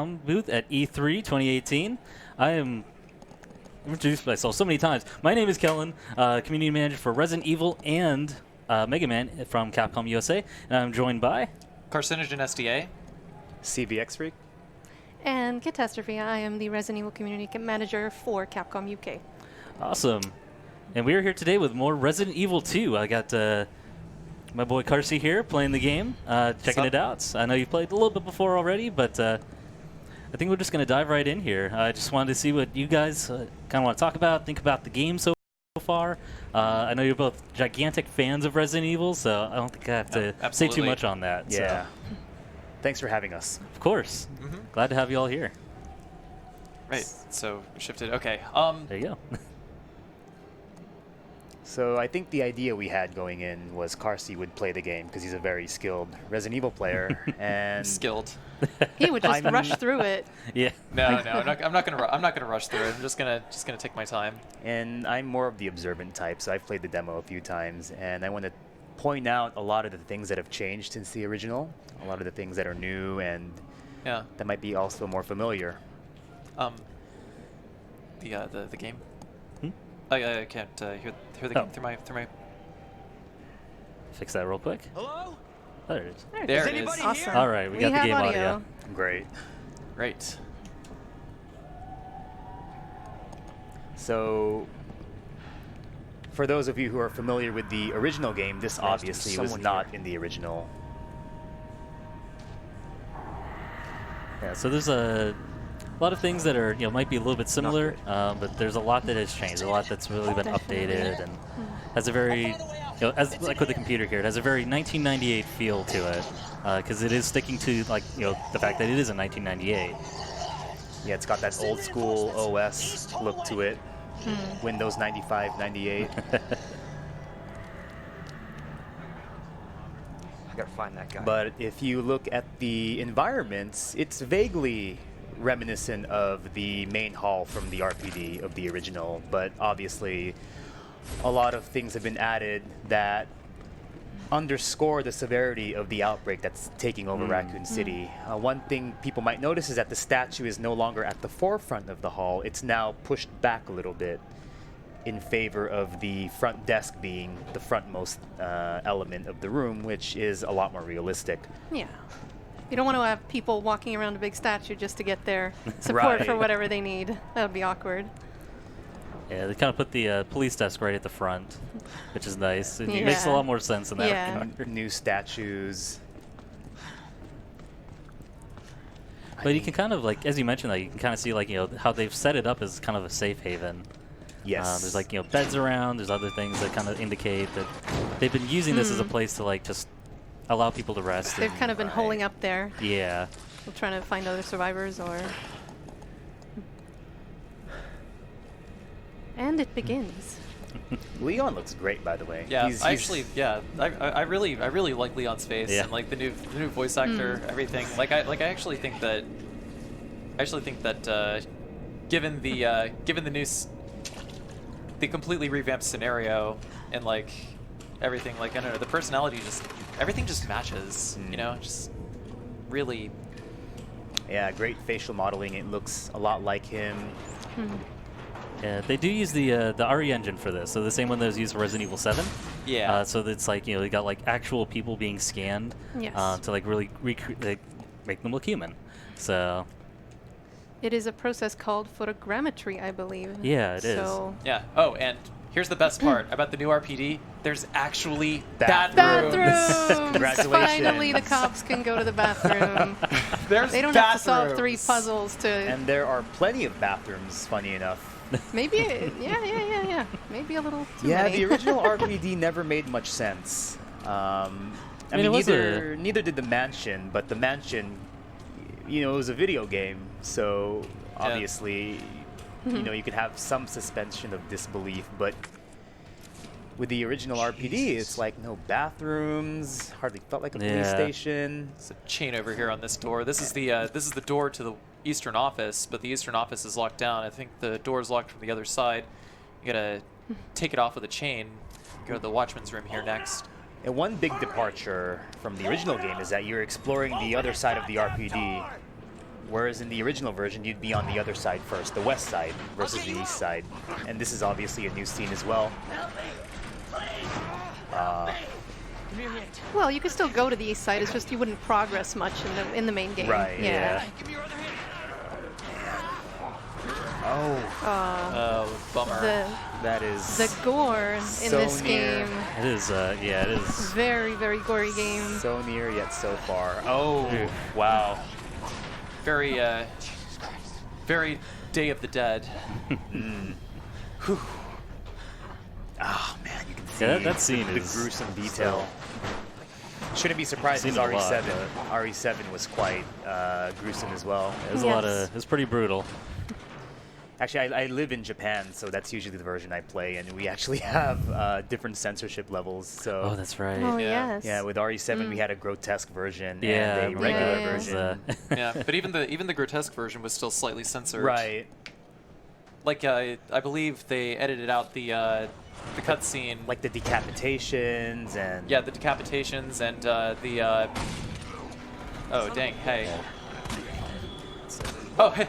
booth at E3 2018. I've introduced myself so many times. My name is Kellen, community manager for Resident Evil and Mega Man from Capcom USA, and I'm joined by Carcinogen SDA, CVX Freak, and Catastrophe. I am the Resident Evil community manager for Capcom UK. Awesome. And we are here today with more Resident Evil 2. I got my boy Carsey here playing the game, checking it out. I know you played a little bit before already, but I think we're just going to dive right in here. I just wanted to see what you guys kind of want to talk about, think about the game so far. I know you're both gigantic fans of Resident Evil, so I don't think I have to say too much on that. Yeah. So. Thanks for having us. Of course. Glad to have you all here. Right, so shifted. Okay. There you go. So I think the idea we had going in was Carsey would play the game because he's a very skilled Resident Evil player and Skilled. He would just rush through it. Yeah. No, I'm not gonna rush through it. I'm just gonna take my time. And I'm more of the observant type, so I've played the demo a few times, and I want to point out a lot of the things that have changed since the original, a lot of the things that are new and that might be also more familiar. The game. I can't hear the game through my. Fix that real quick. Hello? There it is. There it is. Awesome. All right, we got the game audio. Great. Right. So, for those of you who are familiar with the original game, this obviously was not in the original. Yeah, so there's a lot of things that are, might be a little bit similar, but there's a lot that has changed, a lot that's really been updated, and has a very, as like with the computer here, it has a very 1998 feel to it, because it is sticking to the fact that it is in 1998. Yeah, it's got that old school OS look to it. Windows 95, 98. I gotta find that guy. But if you look at the environments, it's vaguely reminiscent of the main hall from the RPD of the original, but obviously a lot of things have been added that underscore the severity of the outbreak that's taking over Raccoon City. One thing people might notice is that the statue is no longer at the forefront of the hall. It's now pushed back a little bit in favor of the front desk being the frontmost element of the room, which is a lot more realistic. Yeah. You don't want to have people walking around a big statue just to get their support for whatever they need. That would be awkward. Yeah, they kind of put the police desk right at the front, which is nice. It makes a lot more sense in that regard. New statues. But you can kind of, as you mentioned, you can kind of see, how they've set it up as kind of a safe haven. Yes. There's, beds around. There's other things that kind of indicate that they've been using this as a place to, just allow people to rest. They've kind of been holding up there. Yeah. Trying to find other survivors or... And it begins. Leon looks great, by the way. Yeah, I really like Leon's face and the new voice actor, everything. I actually think that given the the completely revamped scenario and everything, I don't know, the personality everything just matches, just really. Yeah, great facial modeling. It looks a lot like him. Yeah, they do use the RE engine for this, so the same one that was used for Resident Evil 7. Yeah. So it's you got actual people being scanned to really make them look human. So. It is a process called photogrammetry, I believe. Yeah, it is. Yeah. Oh, and here's the best part about the new RPD. There's actually bathrooms. Congratulations. Finally, the cops can go to the bathroom. They don't have to solve 3 puzzles to. And there are plenty of bathrooms, funny enough. Maybe, yeah. Maybe a little too many. The original RPD never made much sense. I mean neither did the mansion, but the mansion, it was a video game, so obviously, you could have some suspension of disbelief, but with the original RPD, it's no bathrooms, hardly felt like a police station. There's a chain over here on this door. This is the door to the eastern office, but the eastern office is locked down. I think the door is locked from the other side. You gotta take it off with a chain. Go to the watchman's room here next. And one big departure from the original game is that you're exploring the other side of the RPD. Whereas in the original version, you'd be on the other side first, the west side versus the east side. And this is obviously a new scene as well. Well, you could still go to the east side. It's just you wouldn't progress much in the main game. Right, yeah. Oh, bummer. That is The gore in so this near. game. It is, yeah, it is. Very, very gory game. so near yet so far. Oh, wow. Very, very Day of the Dead. Oh man, you can see Yeah, that scene the is gruesome detail. Shouldn't be surprised Seen because it a lot, RE7 RE7 was quite gruesome as well. It was a lot of. Yes. It was pretty brutal. Actually, I live in Japan, so that's usually the version I play, and we actually have different censorship levels. So Oh, that's right. Oh, Yeah. yes. yeah, with RE7 we had a grotesque version Yeah, I and a remember regular that. It was, version. Yeah, but even the grotesque version was still slightly censored. Right, Like I believe they edited out the cutscene. like the decapitations and Yeah, the decapitations and the. Oh dang! Hey. Oh, hey.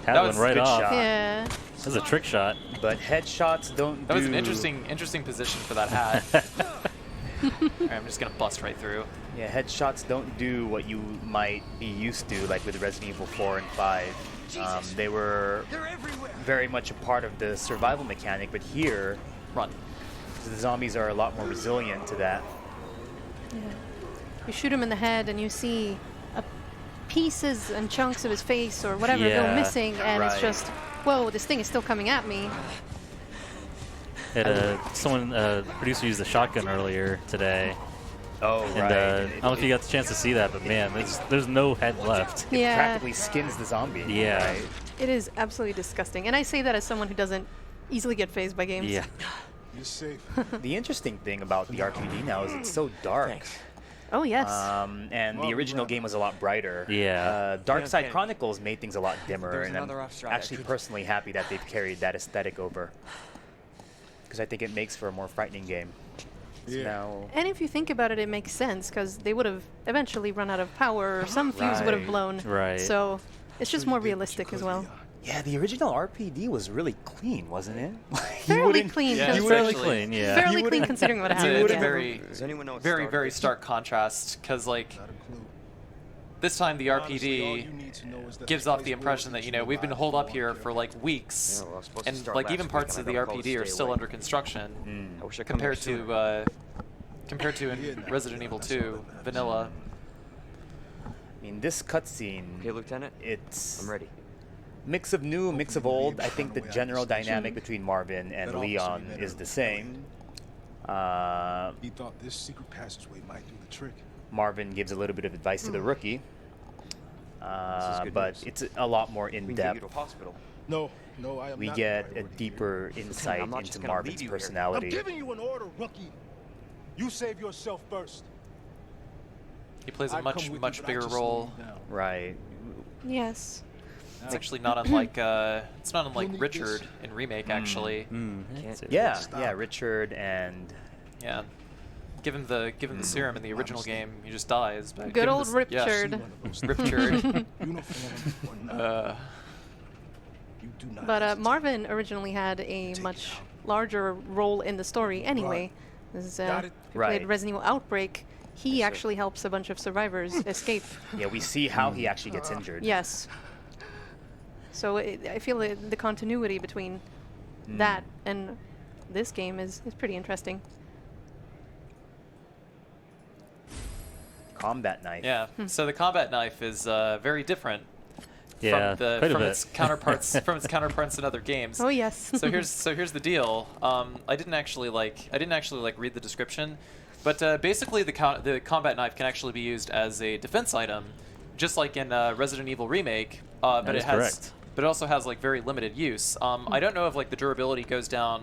That That one was right good off. shot. Yeah. That was a trick shot. But headshots don't That do. was an interesting position for that hat. Alright, I'm just gonna bust right through. Yeah, headshots don't do what you might be used to, like with Resident Evil 4 and 5. They were very much a part of the survival mechanic, but here, Run. the zombies are a lot more resilient to that. Yeah. You shoot him in the head and you see pieces and chunks of his face or whatever go Yeah, missing, and it's right. just, whoa, this thing is still coming at me. Someone, producer used a shotgun earlier today, Oh, and right. I don't know if you got the chance to see that, but man, there's no head left. Yeah, Practically skins the zombie. Yeah. Right? it is absolutely disgusting. And I say that as someone who doesn't easily get phased by games. Yeah. You're safe. The interesting thing about the RPG now is it's so dark. Oh, yes. And the original game was a lot brighter. Yeah. Dark Side Chronicles made things a lot dimmer, There's and I'm another off-strike. actually personally happy that they've carried that aesthetic over. Because I think it makes for a more frightening game. So Yeah. now, And if you think about it, it makes sense because they would have eventually run out of power, or some fuse would have Right. blown. Right. So it's just So you more did what you realistic as could, well. Leon. yeah, the original RPD was really clean, wasn't it? Fairly clean. Yeah, cons- it's Fairly actually- clean, yeah. fairly You clean wouldn't- considering what It's happened. a, it's a yeah. very, Does anyone know what very, Star very is? stark contrast because like Not a clue. this time the Honestly, all RPD you need to know is that gives the off place the impression that, you know, we've been holed up here for like weeks, Yeah, well, I was supposed to and start like last even week parts and of I the got told to RPD are stay still away. under construction I wish I come compared here sooner. to in Resident Evil 2 vanilla. I mean, this cutscene, Okay, Lieutenant. it's I'm ready. mix of new, mix of old. I think the general dynamic between Marvin and That officer Leon you met is the earlier. same. He thought this secret passageway might do the trick. Marvin gives a little bit of advice to the rookie, good but news. it's a lot more We in can get you depth. to hospital. No, I am We not get the a priority. deeper insight I'm not just into gonna Marvin's leave you here. I'm personality. giving you an order, rookie. You save yourself first. He plays a I'd much come with you, much but I bigger just slow role. you down. Right. Yes. It's actually not unlike it's not unlike You'll need Richard this. in Remake actually. Can't Yeah, Stop. yeah, Richard and Yeah. Give him the serum in the original game, he just dies. But Good give him old this- yeah. Richard. Richard. Uniform or not, you do not But hesitate. Marvin originally had a Take much it out. larger role in the story anyway. This, Got it? if you played Right. Resident Evil Outbreak, he actually helps a bunch of survivors escape. yeah, we see how he actually gets injured. Yes. So I feel the continuity between that and this game is pretty interesting. Combat knife. Yeah. So the combat knife is very different Yeah, from quite a from bit. its counterparts in other games. Oh yes. So here's the deal. I didn't actually read the description, but basically the combat knife can actually be used as a defense item, just like in Resident Evil Remake. But is it has, correct. but it also has like very limited use. I don't know if like the durability goes down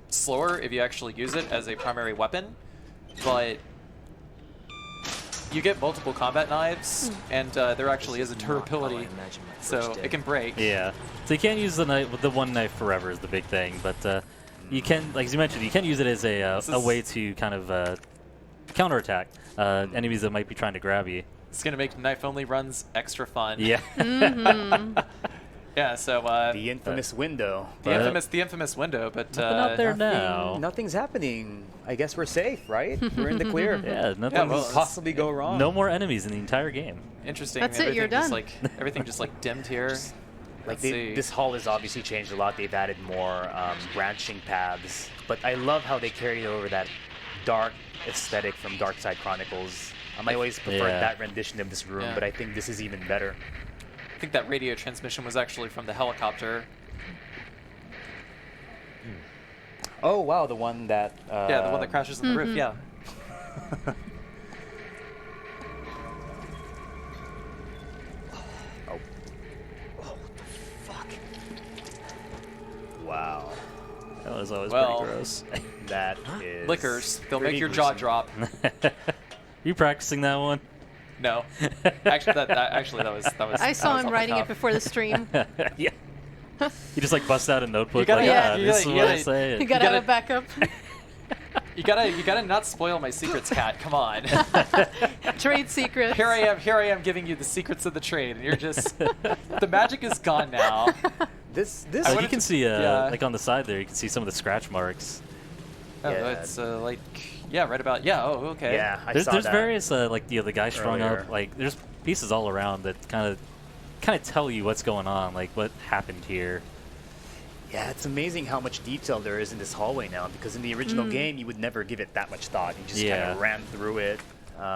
slower if you actually use it as a primary weapon, but you get multiple combat knives, and there actually is a durability, so it can break. Yeah. So you can't use the one knife forever is the big thing, but you can, like you mentioned, you can use it as a This is- way to kind of counterattack enemies that might be trying to grab you. It's gonna make knife-only runs extra fun. Yeah. Yeah. So The infamous window. the infamous window, but Nothing out there now. Nothing's happening. I guess we're safe, right? We're in the clear. Yeah, nothing. Yeah, What well, could possibly go wrong? No more enemies in the entire game. interesting. That's it, you're Just, done. like everything just like dimmed here. Like Let's see. this hall has obviously changed a lot. They've added more branching paths, but I love how they carried over that dark aesthetic from Dark Side Chronicles. I always preferred Yeah. that rendition of this room, Yeah. but I think this is even better. I think that radio transmission was actually from the helicopter. Oh wow, the one that Yeah, the one that crashes on the roof. Yeah. Wow, That was always Well, pretty gross. that is Liquors. They'll make pretty your jaw gruesome. drop. You practicing that one? No. Actually, that was. I saw that was him off the writing it top. before the stream. Yeah. You just like bust out a notebook. You gotta- like, yeah, ah, you this gotta- is you what I gotta- say. You gotta have gotta- a backup. You gotta not spoil my secrets, Cat. Come on. Trade secrets. Here I am giving you the secrets of the trade, and you're just the magic is gone now. This I Like, you wanted can to- see, yeah. like on the side there, you can see some of the scratch marks. Oh, Yeah. it's like right about Oh, okay. yeah, I There's saw that. various like the guy strung earlier. up. Like there's pieces all around that kind of tell you what's going on, like what happened here. Yeah, it's amazing how much detail there is in this hallway now, because in the original game, you would never give it that much thought. You just kind Yeah. of ran through it.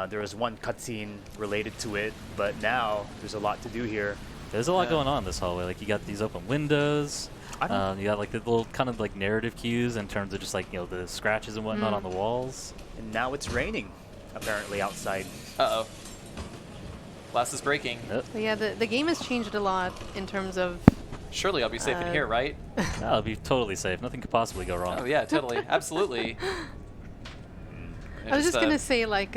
There was one cutscene related to it, but now there's a lot to do here. There's a lot Yeah. going on in this hallway. Like you got these open windows. I don't- You got like the little kind of like narrative cues in terms of just like the scratches and whatnot on the walls. And now it's raining, apparently, outside. Uh oh. Glass is breaking. Yep. But yeah, the game has changed a lot in terms of. Surely I'll be safe in here, right? That'll be totally safe. Nothing could possibly go wrong. Oh yeah, totally, absolutely. I was just gonna say like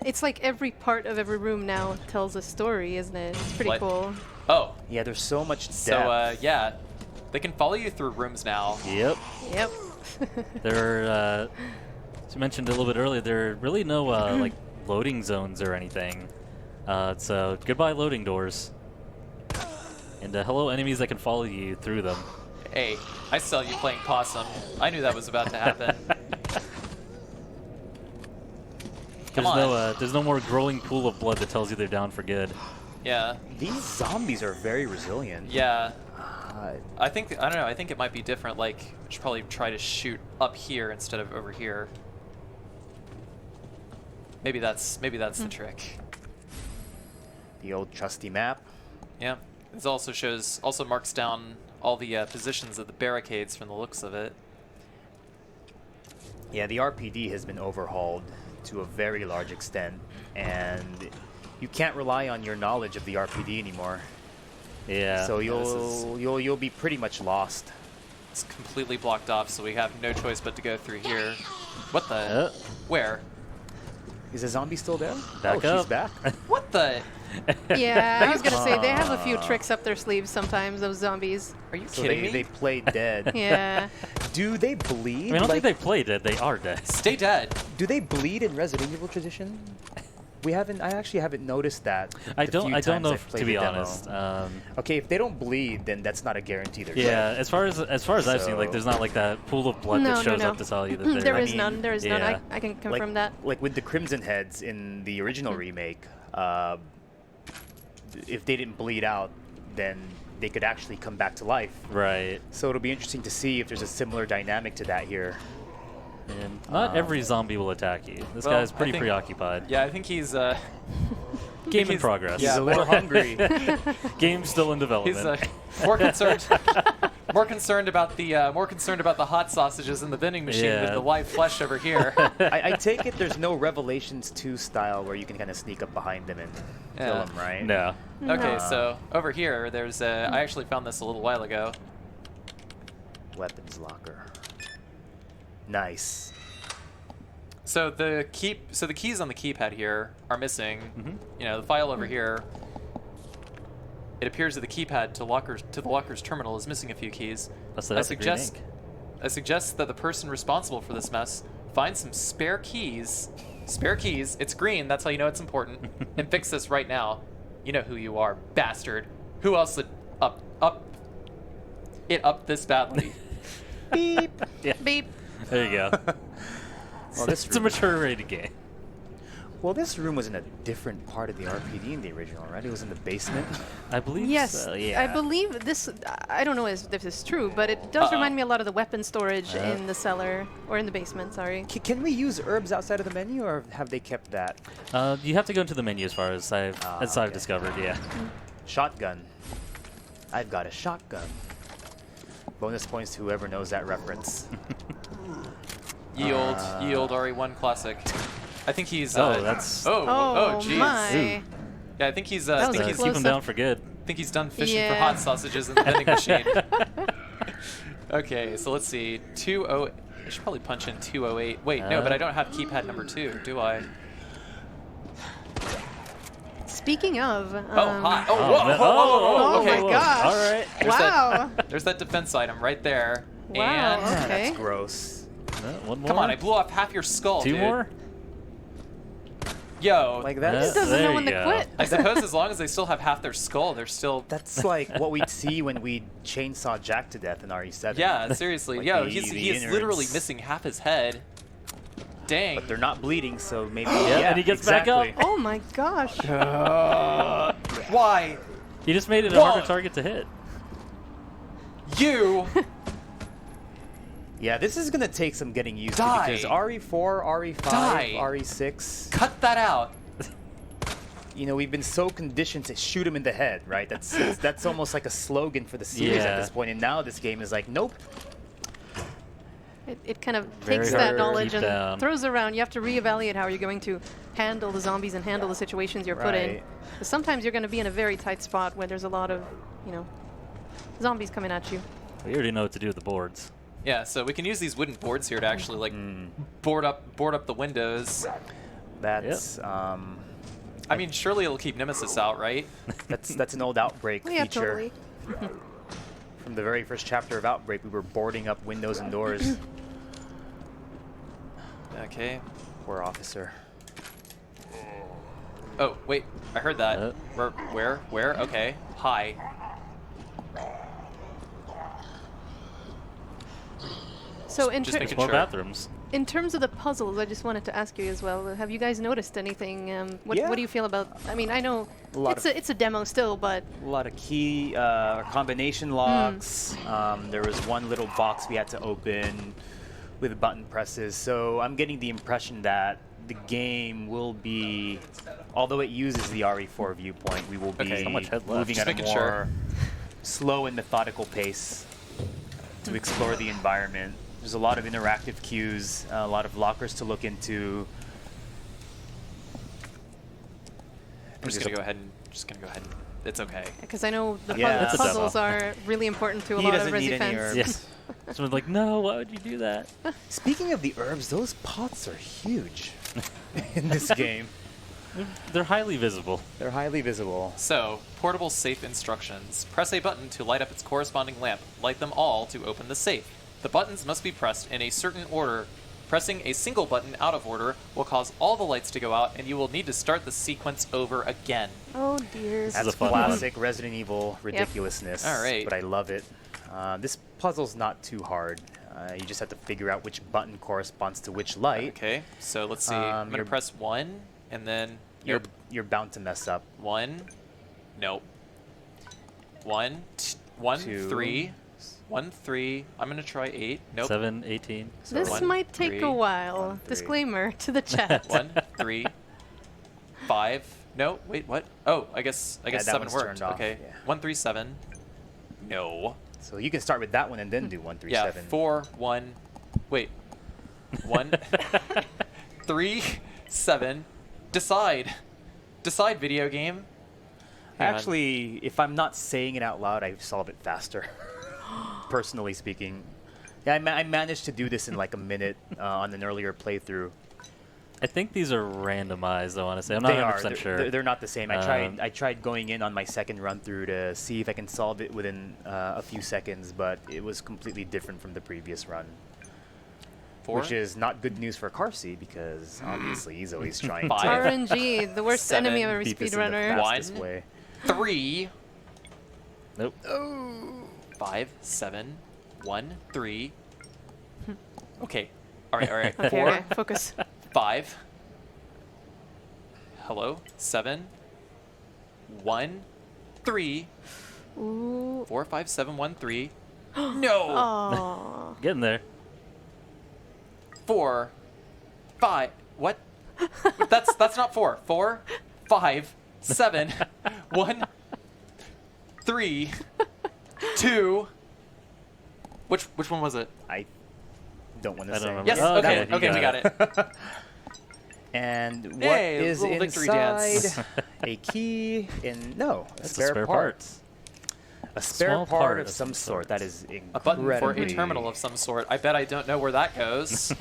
it's like every part of every room now tells a story, isn't it? It's pretty What? cool. Oh, Yeah, there's so much depth. so yeah, they can follow you through rooms now. Yep. Yep. There are, as you mentioned a little bit earlier, there are really no like loading zones or anything. So goodbye loading doors. And hello enemies that can follow you through them. Hey, I saw you playing possum. I knew that was about to happen. Come There's no more growing pool of blood that tells you they're down for good. Yeah, These zombies are very resilient. yeah. Uh, I don't know. I think it might be different. Like, we should probably try to shoot up here instead of over here. Maybe that's the trick. the old trusty map. Yeah. This also marks down all the positions of the barricades from the looks of it. Yeah, the RPD has been overhauled to a very large extent, and you can't rely on your knowledge of the RPD anymore. Yeah. So this you'll be pretty much lost. It's completely blocked off, so we have no choice but to go through here. What the? Uh, Where? Is the zombie still there? Back oh, up. she's back. What the? Yeah, I was gonna say they have a few tricks up their sleeves sometimes. Those zombies. Are you So kidding they me? play dead. Yeah. Do they I bleed? mean, I don't like, think they play dead. They are dead. Stay dead. do they bleed in Resident Evil tradition? I actually haven't noticed that. I the don't few know, times I've if, played to be the demo. honest. Okay, if they don't bleed, then that's not a guarantee they're Yeah, dead. as far as I've seen, like So- there's not like that pool of blood No, that no, shows no. up to tell you that they're. There I is mean, none. There is none. yeah. I can confirm that. Like with the Crimson Heads in the original remake, if they didn't bleed out, then they could actually come back to life. Right. So it'll be interesting to see if there's a similar dynamic to that here. And not every zombie will attack you. This Well, guy's I pretty think- preoccupied. Yeah, I think he's Game in he's- progress. yeah, He's a little hungry. Game's still in he's development. more concerned about the hot sausages in the vending machine Yeah. than the live flesh over here. I take it there's no Revelations 2 style where you can kind of sneak up behind them and kill Yeah. them, right? No. Okay, No. so over here, there's I actually found this a little while ago. Weapons locker. Nice. So the keys on the keypad here are missing. Mhm. You know, the file over here. It appears that the keypad to the locker's terminal is missing a few keys. Busted out the green ink. I suggest that the person responsible for this mess find some spare keys Spare keys. It's green. That's how you know it's important. And fix this right now. You know who you are, bastard. Who else would up this badly? Beep. Yeah. Beep. There you go. Well, It's a mature rated game. Well, this room was in a different part of the RPD in the original, right? It was in the basement. I believe Yes, so, yeah. I believe this. I don't know if this is true, but it does remind me a lot of the weapon storage Uh-huh. in the cellar or in the basement. Sorry. Can we use herbs outside of the menu, or have they kept that? You have to go into the menu as far as I've okay. discovered, yeah. Shotgun. I've got a shotgun. Bonus points to whoever knows that reference. Ye old RE1 classic. I think he's. that's- Oh, jeez. my! Yeah, I think he's. That I was think a he's. Keep them close-up. down for good. I think he's done fishing for Yeah. hot sausages in the vending machine. Okay, so let's see. 20. I should probably punch in 208. Wait, no, but I don't have keypad number 2, do I? Speaking of. Oh, hi. Oh, Oh, whoa, man. whoa, whoa, whoa, Oh okay. my gosh! All right. There's Wow! There's that defense item right there. Wow, And okay. That's gross. One more. come on, I blew off half your skull, Two dude. more. Yo, Like It that? doesn't There know you when to go. quit. I suppose as long as they still have half their skull, they're still. That's like what we'd see when we chainsaw Jack to death in RE7. Yeah, seriously. Like Yo, the he is innards. literally missing half his head. Dang. But they're not bleeding, so maybe. Yeah, and he gets back up. exactly. Oh my gosh! Why? You just made it a harder target to hit. You. Yeah, this is gonna take some getting used Die. to because RE4, RE5, Die. RE6. Cut that out. You know, we've been so conditioned to shoot him in the head, right? That's almost like a slogan for the series Yeah. at this point. And now this game is like, nope. It kind of Very takes hard that to knowledge keep and down. throws it around. You have to reevaluate how you're going to handle the zombies and handle the situations you're put in. Right. 'Cause sometimes you're going to be in a very tight spot where there's a lot of, zombies coming at you. We already know what to do with the boards. Yeah, so we can use these wooden boards here to actually like board up the windows. That's I mean, surely it'll keep Nemesis out, right? that's an old Outbreak Oh, yeah, feature. totally. From the very first chapter of Outbreak, we were boarding up windows and doors. Okay. Poor officer. Oh, wait. I heard that. Where? Okay. Hi. So in, Just ter- making More sure. bathrooms. in terms of the puzzles, I just wanted to ask you as well. Have you guys noticed anything? What Yeah. do you feel about? I mean, I know A lot it's a demo still, but A lot of key or combination locks. There was one little box we had to open with button presses. So I'm getting the impression that the game will be, although it uses the RE4 viewpoint, we will be Okay. So much head left. moving Just at a making more sure. slow and methodical pace to explore the environment. There's a lot of interactive cues, a lot of lockers to look into. I'm just gonna go ahead and it's okay. because I know the Yeah. It's a demo. puzzles are really important to a He lot of doesn't need Resi any fans. herbs. Yeah. Someone's like, no, why would you do that? Speaking of the herbs, those pots are huge in this game. They're highly visible. They're highly visible. So, portable safe instructions. Press a button to light up its corresponding lamp. Light them all to open the safe. The buttons must be pressed in a certain order. Pressing a single button out of order will cause all the lights to go out, and you will need to start the sequence over again. Oh dear. is That's a fun one. classic Resident Evil ridiculousness. All right. But I love it. This puzzle's not too hard. You just have to figure out which button corresponds to which light. Okay, so let's see. I'm gonna you're- press 1, and then You're bound to mess up. 1. Nope. 1, 1, Two. 3. 1, 3. I'm gonna try 8. Nope. 7, 18. This 1, might take 3, a while. 1, 3. Disclaimer to the chat. 1, 3, 5. No, wait, what? Oh, I guess that 7 one's worked. turned off, Okay. yeah. 1, 3, 7. No. So you can start with that one and then do 1, 3, Yeah, 7. 4, 1. Wait. 1, 3, 7. Decide. Decide, video game. Hang on. Actually, if I'm not saying it out loud, I solve it faster. Personally speaking. Yeah, I managed to do this in like a minute on an earlier playthrough. I think these are randomized, I want to say. I'm not They 100% are. sure. They're not the same. I tried going in on my second run through to see if I can solve it within a few seconds, but it was completely different from the previous run. 4. Which is not good news for Carsey because obviously he's always trying 5. to RNG, the worst 7, enemy of every beat this in the speedrunner. fastest 1. way. 3. Nope. 5, 7, 1, 3. Okay. All right. Okay, 4, okay, focus. 5. Hello. 7, 1, 3. Ooh. 4, 5, 7, 1, 3. Oh. No. Aw. Getting there. 4, 5. What? That's not 4. 4, 5, 7, 1, 3, 2. Which one was it? I don't want I to don't say. remember. Yes. Oh, okay. okay, you Okay. We got got it. And what Hey, is little victory dance. inside? A key in a That's spare, a spare part. part. A spare Small part of some sort. That is A incredibly... button for a terminal of some sort. I bet I don't know where that goes.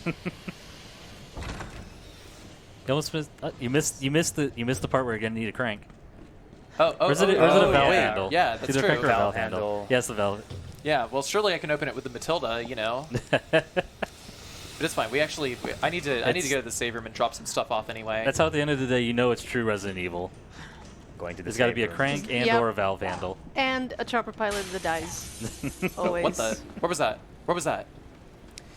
You almost missed. You missed the part where you're gonna need a crank. Oh, Or is it a valve wait. handle? Yeah, It's that's either a crank true. or a Valve valve handle. handle. Yes, the valve. Yeah, well, surely I can open it with the Matilda, you know. But it's fine. I need to go to the save room and drop some stuff off anyway. That's how at the end of the day you know it's true Resident Evil. Going to the There's got to save be a room. crank and Yep. or a valve handle. And a chopper pilot that dies. Always. What the? Where was that? Where was that?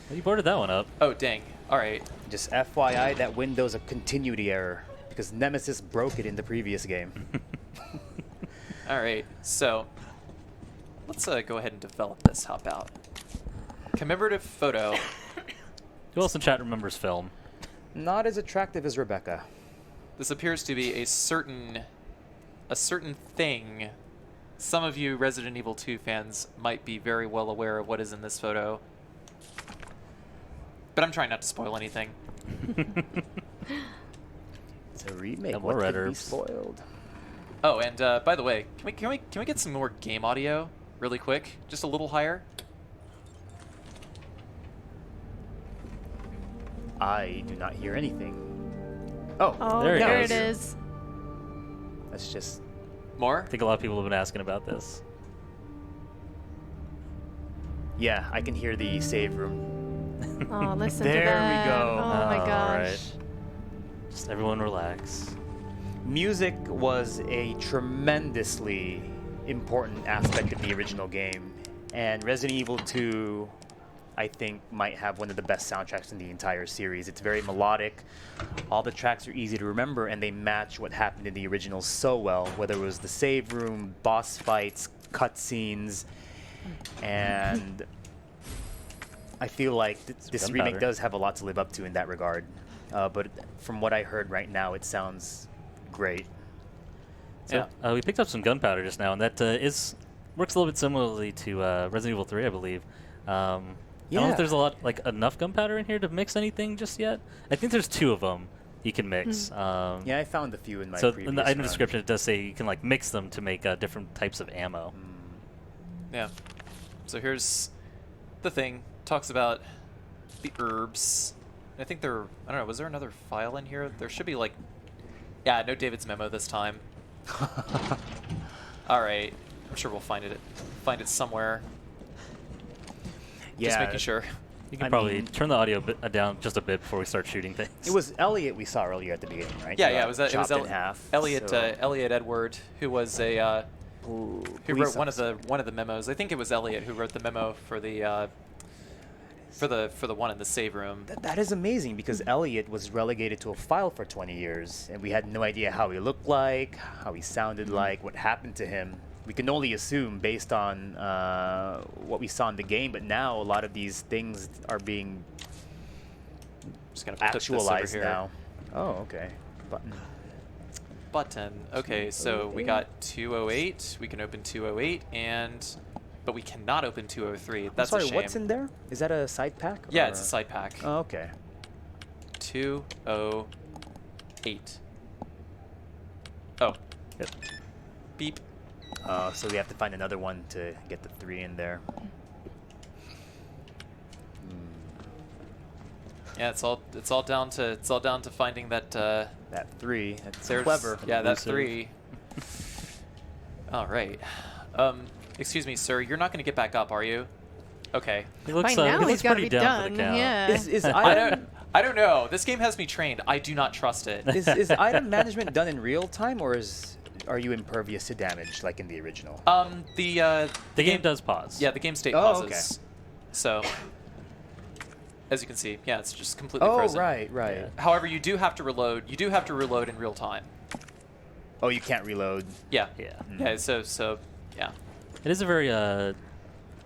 Well, you boarded that one up. Oh, dang. All right. Just FYI, that window's a continuity error because Nemesis broke it in the previous game. All right. So let's go ahead and develop this. Hop out. Commemorative photo. Who else in chat remembers film? Not as attractive as Rebecca. This appears to be a certain thing. Some of you Resident Evil 2 fans might be very well aware of what is in this photo. But I'm trying not to spoil anything. It's a remake. Got more What red could be herbs. spoiled? Oh, and by the way, can we get some more game audio really quick? Just a little higher? I do not hear anything. Oh, Oh, There it there goes. it is. that's just... More? I think a lot of people have been asking about this. Yeah, I can hear the save room. Oh, listen There to we that. go. Oh my Oh, gosh. alright. Just everyone relax. Music was a tremendously important aspect of the original game, and Resident Evil 2, I think, might have one of the best soundtracks in the entire series. It's very melodic, all the tracks are easy to remember, and they match what happened in the original so well, whether it was the save room, boss fights, cutscenes, and I feel like this gunpowder. remake does have a lot to live up to in that regard. But from what I heard right now, it sounds great. So, we picked up some gunpowder just now, and that works a little bit similarly to Resident Evil 3, I believe. I don't know Yeah. if there's enough gunpowder in here to mix anything just yet. I think there's 2 of them you can mix. Yeah, I found a few in my So previous in the item run. description, it does say you can mix them to make different types of ammo. Yeah. So here's the thing. Talks about the herbs. I think I don't know, was there another file in here? There should be yeah, no David's memo this time. All right. I'm sure we'll find it somewhere. Yeah, Just making sure. You can I probably mean- turn the audio down just a bit before we start shooting things. It was Elliot we saw earlier at the beginning, right? Yeah, He yeah, got it was chopped in half. Elliot so- Elliot Edward, who was a Ooh, who police wrote officer. one of the memos. I think it was Elliot who wrote the memo for the one in the save room. That is amazing because Elliot was relegated to a file for 20 years, and we had no idea how he looked like, how he sounded like, what happened to him. We can only assume based on what we saw in the game, but now a lot of these things are being Just gonna put this over actualized here. now. Oh, okay. Button. Button. Okay, so we got 208. We can open 208, but we cannot open 203. That's I'm sorry, a shame. what's in there? Is that a side pack? Yeah, or- it's a side pack. Oh, okay. 208. Oh. Yep. Beep. So we have to find another one to get the 3 in there. Yeah, it's all down to finding that. That 3. That's There's, clever. Yeah, that Elusive. 3. All right. Excuse me, sir. You're not going to get back up, are you? Okay. He looks, By now he he's looks got to pretty be down for done. the count. Yeah. Is I item don't know. This game has me trained. I do not trust it. is item management done in real time, or are you impervious to damage like in the original? The game does pause. Yeah, the game state Oh, pauses. okay. So, as you can see, yeah, it's just completely Oh, frozen. right. Yeah. However, you do have to reload. You do have to reload in real time. Oh, you can't reload. Yeah. Yeah. Yeah. So yeah. It is a very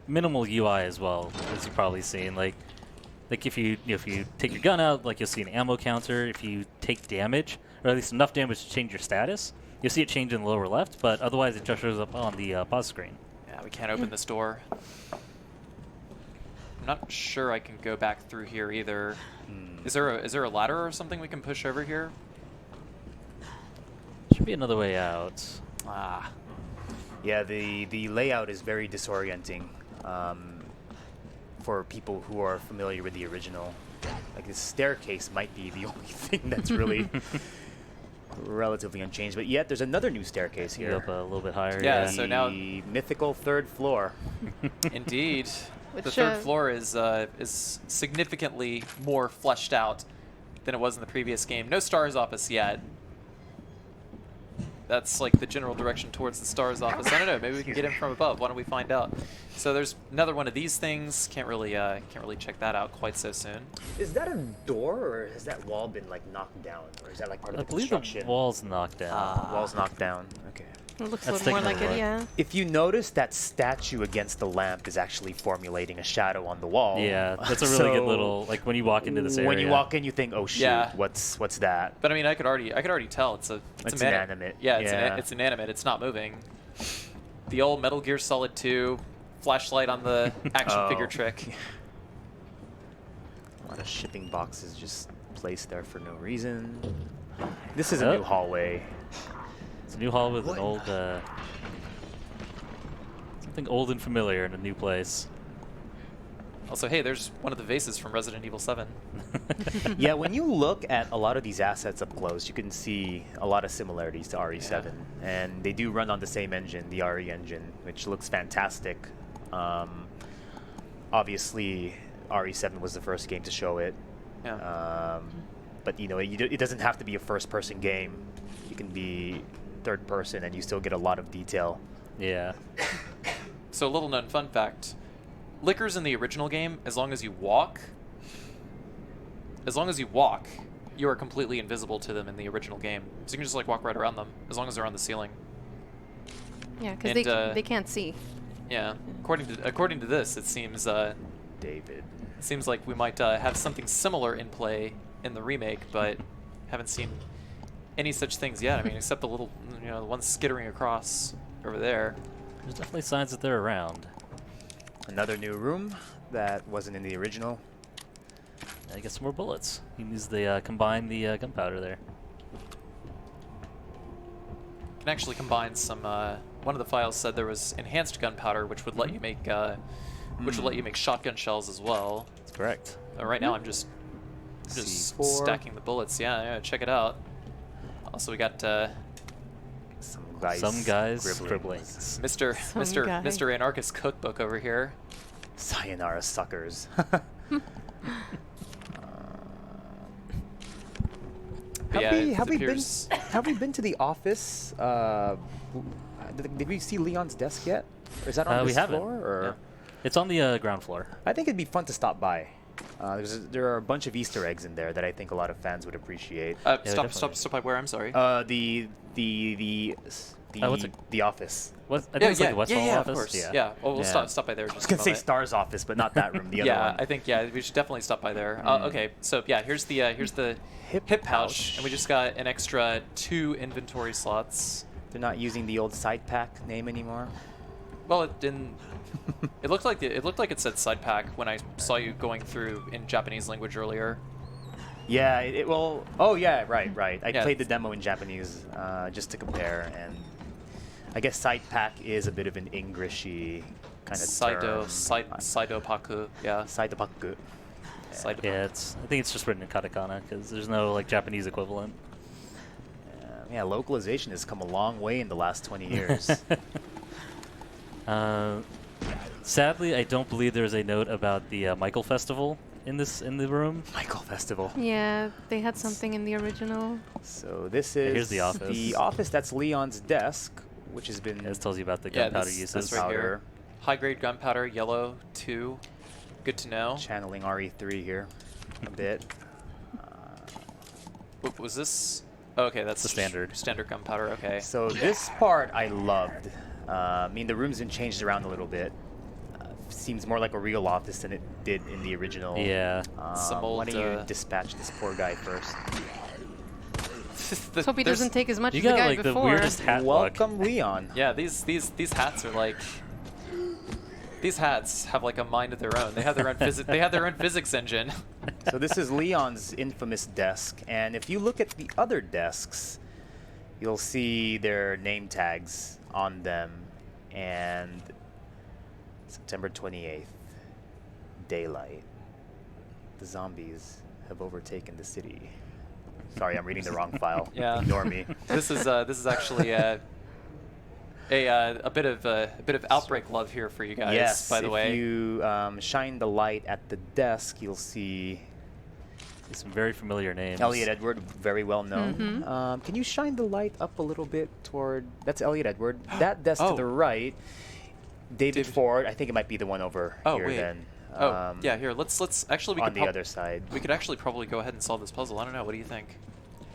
minimal UI as well, as you've probably seen. Like if you take your gun out, like you'll see an ammo counter. If you take damage, or at least enough damage to change your status, you'll see it change in the lower left. But otherwise, it just shows up on the pause screen. Yeah, we can't open this door. I'm not sure I can go back through here either. Is there a ladder or something we can push over here? Should be another way out. Ah. Yeah, the layout is very disorienting for people who are familiar with the original. Like the staircase might be the only thing that's really relatively unchanged, but yet there's another new staircase Get here. up a little bit higher. Yeah, so now- The mythical third floor. Indeed. The Which, third floor is significantly more fleshed out than it was in the previous game. No Stars office yet. That's like the general direction towards the Stars office. I don't know. Maybe we can get in from above. Why don't we find out? So there's another one of these things. Can't really check that out quite so soon. Is that a door, or has that wall been like knocked down, or is that like part I of the believe construction? the wall's knocked down. Wall's knocked down. Okay. It looks That's a little more taking like a it, look. yeah. If you notice, that statue against the lamp is actually formulating a shadow on the wall. Yeah, that's a really good So little, like when you walk into this area. When you walk in, you think, "Oh shoot, Yeah. what's that?" But I mean, I could already tell it's It's a inanimate. Yeah, Yeah. it's inanimate. It's not moving. The old Metal Gear Solid 2 flashlight on the action figure Oh. trick. A lot of shipping boxes just placed there for no reason. This is a Yep. new hallway. It's a new hall with an old, something old and familiar in a new place. Also, hey, there's one of the vases from Resident Evil 7. Yeah, when you look at a lot of these assets up close, you can see a lot of similarities to RE7. And they do run on the same engine, the RE engine, which looks fantastic. Obviously, RE7 was the first game to show it. Yeah. But you know, it doesn't have to be a first-person game. You can be third-person, and you still get a lot of detail. Yeah. So, a little known fun fact. Lickers in the original game, as long as you walk, you are completely invisible to them in the original game. So you can just like walk right around them, as long as they're on the ceiling. Yeah, because And, they can't see. Yeah. According to this, it seems David. like we might have something similar in play in the remake, but haven't seen any such things yet. I mean, except the little, the one skittering across over there. There's definitely signs that they're around. Another new room that wasn't in the original. I guess some more bullets. He needs the combine the gunpowder there. Can actually combine some. One of the files said there was enhanced gunpowder, which would let you make shotgun shells as well. That's correct. Right now, I'm just C4. stacking the bullets. Yeah, check it out. Also, we got Some guys scribbling. Mr. Anarchist Cookbook over here. Sayonara suckers. Yeah, it have we been appears- to the office? Did we see Leon's desk yet? Or is that on We this haven't. floor? Or Yeah. It's on the ground floor. I think it'd be fun to stop by. There are a bunch of Easter eggs in there that I think a lot of fans would appreciate. Stop by where? I'm sorry. The what's it? the office. What? I think it's like the West Hall yeah, office. of course. Yeah. Yeah. Well, we'll Yeah. stop by there. I was gonna say Star's office, but not that room. The other Yeah, one. I think we should definitely stop by there. Okay, so yeah, here's the Hip hip pouch, pouch. and we just got an extra 2 inventory slots. They're not using the old side pack name anymore. Well, it didn't. It looked like it said side pack when I saw you going through in Japanese language earlier. Yeah, well, oh yeah, right. I Yeah. played the demo in Japanese just to compare, and I guess side pack is a bit of an Englishy kind of term. Saido paku. Yeah. Side paku. Saido. Yeah, I think it's just written in katakana because there's no like Japanese equivalent. Yeah, localization has come a long way in the last 20 years. Sadly, I don't believe there's a note about the Michael Festival in the room. Michael Festival. Yeah, they had something in the original. So this is Here's the office. The office, that's Leon's desk, which has been This tells you about the Yeah, gunpowder this- uses. that's right here. High-grade gunpowder, yellow 2. Good to know. Channeling RE3 here a bit. What was this? Oh, okay, that's The standard. Standard gunpowder. Okay. So this part I loved. I mean, the room's been changed around a little bit. Seems more like a real office than it did in the original. Yeah. Some Why old, don't you dispatch this poor guy first? Let's hope he doesn't take as much You as the got guy like the before. weirdest hat look. Welcome, Leon. Yeah, these hats are like. These hats have like a mind of their own. They have their own they have their own physics engine. So this is Leon's infamous desk, and if you look at the other desks, you'll see their name tags on them. And September 28th, daylight. The zombies have overtaken the city. Sorry, I'm reading the wrong file. Yeah. Ignore me. This is actually a bit of outbreak love here for you guys. Yes, by the way. if you shine the light at the desk, you'll see Some very familiar names. Elliot Edward, very well known. Can you shine the light up a little bit toward... That's Elliot Edward. That desk to Oh. the right, David Ford. I think it might be the one over Oh, here wait. then. Oh, yeah. Here, let's actually On the other side. we could actually probably go ahead and solve this puzzle. I don't know. What do you think?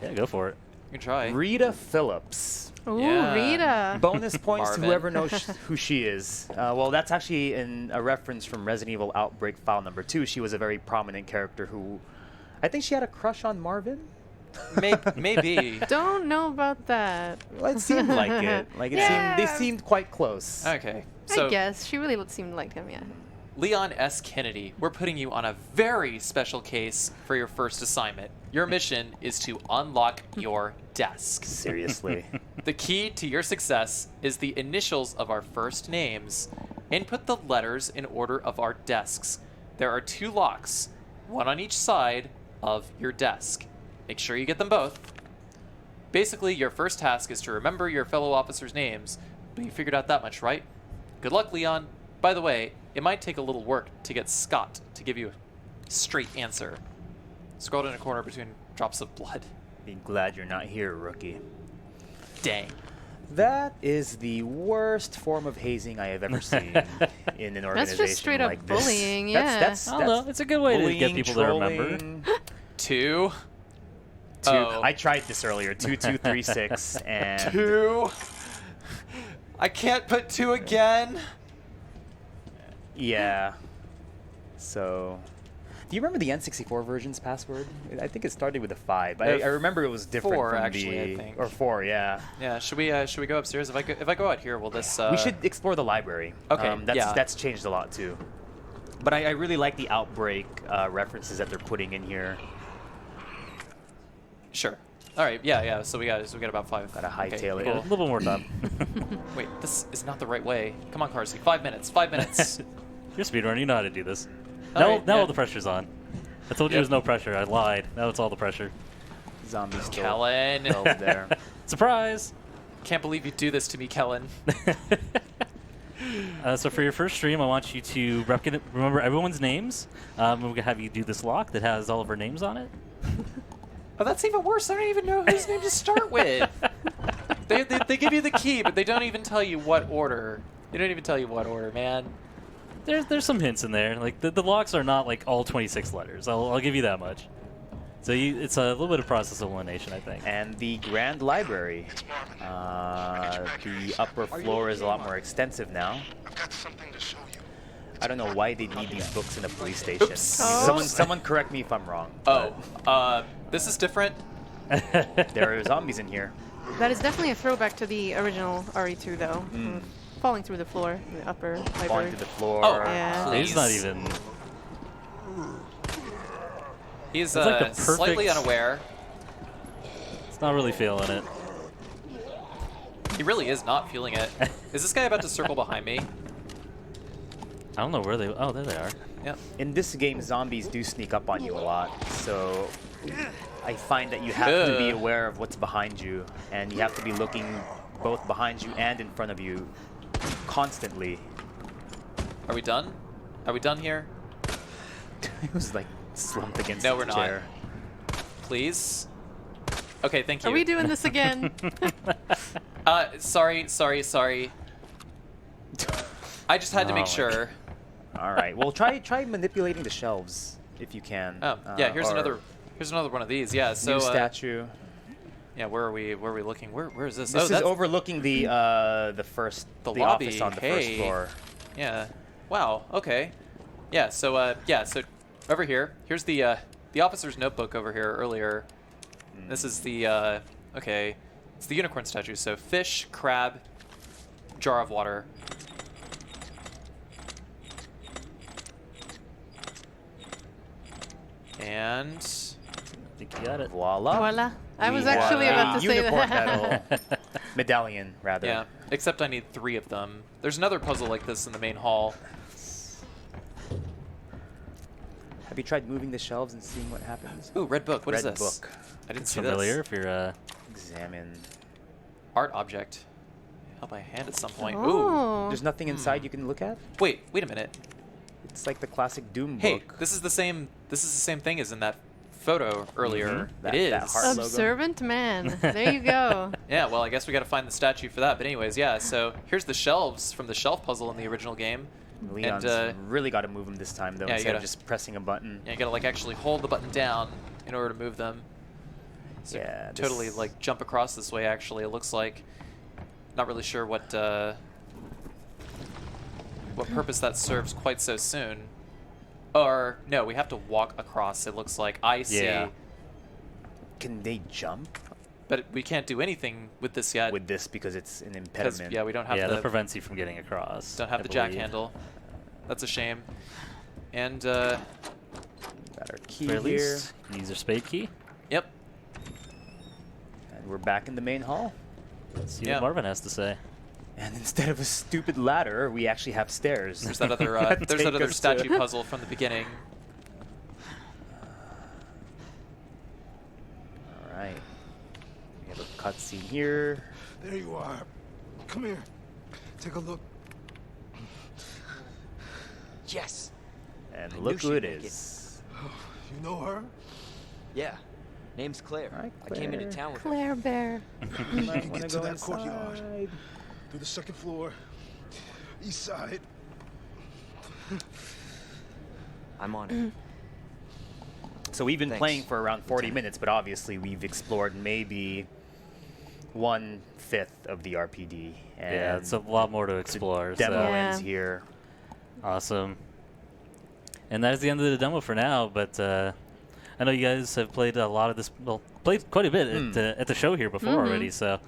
Yeah, go for it. You can try. Rita Phillips. Ooh, Yeah. Rita. Bonus points to Marvin. whoever knows who she is. Well, that's actually a reference from Resident Evil Outbreak file number 2. She was a very prominent character who... I think she had a crush on Marvin? Maybe. Don't know about that. Well, it seemed like it. Like they seemed quite close. Okay. So I guess she really seemed like him. Yeah. Leon S. Kennedy, we're putting you on a very special case for your first assignment. Your mission is to unlock your desk. Seriously. The key to your success is the initials of our first names. Input the letters in order of our desks. There are 2 locks, one on each side of your desk. Make sure you get them both. Basically, your first task is to remember your fellow officers' names, but you figured out that much, right? Good luck, Leon. By the way, it might take a little work to get Scott to give you a straight answer. Scrolled in a corner between drops of blood. Be glad you're not here, rookie. Dang. That is the worst form of hazing I have ever seen in an That's organization just straight up like this. bullying, That's, I don't know. It's a good way to get bullying, people to remember. trolling. 2. 2. Oh. I tried this earlier. 2236 and 2. I can't put 2 again. yeah. So, do you remember the N64 version's password? I think it started with a 5. I remember it was different 4 from actually, the I think. or 4. Yeah. Yeah, should we go upstairs? If I go out here, will this? We should explore the library. Okay, yeah. That's changed a lot too. But I really like the Outbreak references that they're putting in here. Sure. All right. Yeah. So we got about 5. Gotta hightail it. A little more time. Wait, this is not the right way. Come on, Carsey. 5 minutes. 5 minutes. You're a speedrunner. You know how to do this. All Now, right, now yeah. all the pressure's on. I told you Yep. there's no pressure. I lied. Now it's all the pressure. Zombies still Kellen. held there. Surprise! Can't believe you do this to me, Kellen. So for your first stream, I want you to remember everyone's names. We're gonna have you do this lock that has all of our names on it. Oh, that's even worse. I don't even know whose name to start with. They give you the key, but they don't even tell you what order. They don't even tell you what order, man. There's some hints in there. Like the locks are not like all 26 letters. I'll give you that much. So it's a little bit of process elimination, I think. And the Grand Library. The upper floor is a lot more extensive now. I've got something to show you. I don't know why they need these books in a police station. Oops. Oh. Someone correct me if I'm wrong. Oh, this is different. but there are zombies in here. That is definitely a throwback to the original RE2, though. Falling through the floor, in the upper library. Falling to the floor. Oh, Yeah. He's not even. He's It's like the slightly perfect- unaware. It's not really feeling it. He really is not feeling it. Is this guy about to circle behind me? I don't know where they. Oh, there they are. Yeah. In this game, zombies do sneak up on you a lot, so I find that you have to be Ugh. aware of what's behind you, and you have to be looking both behind you and in front of you constantly. Are we done? Are we done here? It was like slumped against No, the we're not. chair. Please. Okay, thank you. Are we doing this again? Sorry. I just had to Oh make my sure. All right. Well, try manipulating the shelves if you can. Oh, yeah. Here's or another one of these. Yeah. So. new statue. Yeah. Where are we looking? Where is this? This oh, is that's overlooking the the lobby. office on the Hey. first floor. Yeah. Wow. Okay. Yeah. So So over here. Here's the officer's notebook over here earlier. This is the okay. It's the unicorn statue. So fish, crab, jar of water. And I think you got it. Voila. Voila. I was We have actually a about to say unicorn that. medal. Medallion, rather. yeah, except I need 3 of them. There's another puzzle like this in the main hall. Have you tried moving the shelves and seeing what happens? Ooh, red book. What is Red this? book. I didn't It's see familiar this. if you're. Examine. Art object. Held by hand at some point. Ooh. Oh. There's nothing inside you can look at? Wait a minute. It's like the classic Doom Hey, book. this is the same thing as in that photo earlier. That- It that is. heart logo. Observant man. There you go. Yeah, well, I guess we got to find the statue for that. But anyways, yeah. So here's the shelves from the shelf puzzle in the original game. Leon's really got to move them this time, though, yeah, you instead of gotta- just pressing a button. Yeah, you gotta like actually hold the button down in order to move them. So Yeah, totally this- like jump across this way. Actually, it looks like. Not really sure what purpose that serves quite so soon. Or no, we have to walk across. It looks like I see. Yeah. Can they jump But we can't do anything with this yet. with this because it's an 'cause, impediment? yeah, we don't have Yeah, the that prevents you from getting across. don't have I the jack believe. handle. That's a shame. And Got our key Or here. at least use your spade key. yep. And we're back in the main hall. Let's see Yeah. what Marvin has to say. And instead of a stupid ladder, we actually have stairs. There's that other there's that other statue puzzle from the beginning. All right. We have a cutscene here. There you are. Come here. Take a look. Yes. And I look knew who it she'd make it. is. You know her? Yeah. Name's Claire. All right, I came into Claire. town with her. Claire Bear. You might can want get to to go that courtyard. inside. Through the second floor. East side. I'm on it. So we've been Thanks. playing for around 40 minutes, but obviously we've explored maybe 1/5 of the RPD. And Yeah, it's a lot more to explore. demo So. Yeah. ends here. Awesome. And that is the end of the demo for now, but I know you guys have played a lot of this, well, played quite a bit at the show here before already, so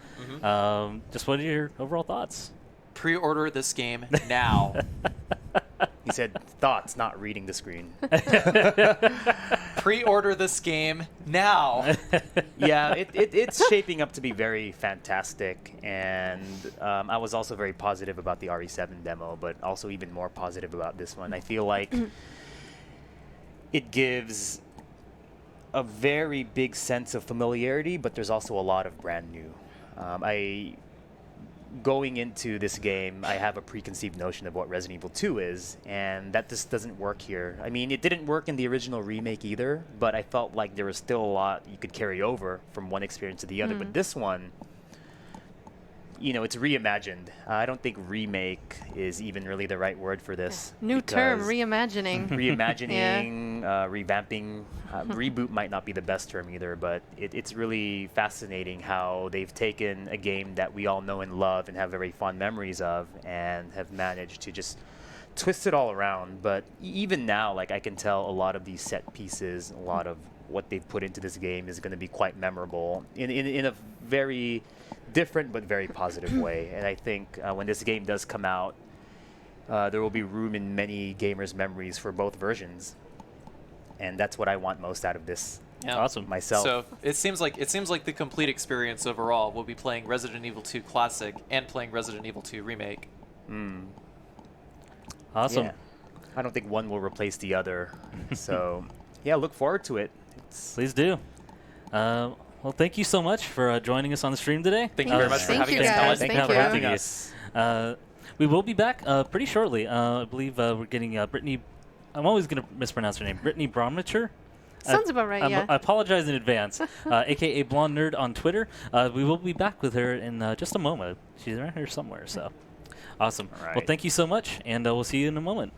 just what are your overall thoughts? Pre-order this game now. He said thoughts, not reading the screen. Pre-order this game now. Yeah, it's shaping up to be very fantastic, and I was also very positive about the RE7 demo, but also even more positive about this one. I feel like it gives a very big sense of familiarity, but there's also a lot of brand new. Going into this game, I have a preconceived notion of what Resident Evil 2 is, and that just doesn't work here. I mean, it didn't work in the original remake either, but I felt like there was still a lot you could carry over from one experience to the other. But this one, you know, it's reimagined. I don't think remake is even really the right word for this. New term, because reimagining. reimagining, revamping, reboot might not be the best term either, but it's really fascinating how they've taken a game that we all know and love and have very fond memories of and have managed to just twist it all around. But even now, like, I can tell a lot of these set pieces, a lot of what they've put into this game is going to be quite memorable in a very different but very positive way. And I think when this game does come out, there will be room in many gamers' memories for both versions, and that's what I want most out of this. Yeah. Awesome. Myself. So it seems like the complete experience overall will be playing Resident Evil 2 Classic and playing Resident Evil 2 Remake. Awesome. Yeah. I don't think one will replace the other. So yeah, look forward to it. Please do. Well, thank you so much for joining us on the stream today. Thank you very much for Thank having you us, guys. Ellen. Thank Thank you for you. having you. us. We will be back pretty shortly. I believe we're getting Brittany. I'm always going to mispronounce her name. Brittany Bromwich. Sounds about right, yeah. I apologize in advance. AKA Blonde Nerd on Twitter. We will be back with her in just a moment. She's around here somewhere, so. Awesome. All right. Well, thank you so much, and we'll see you in a moment.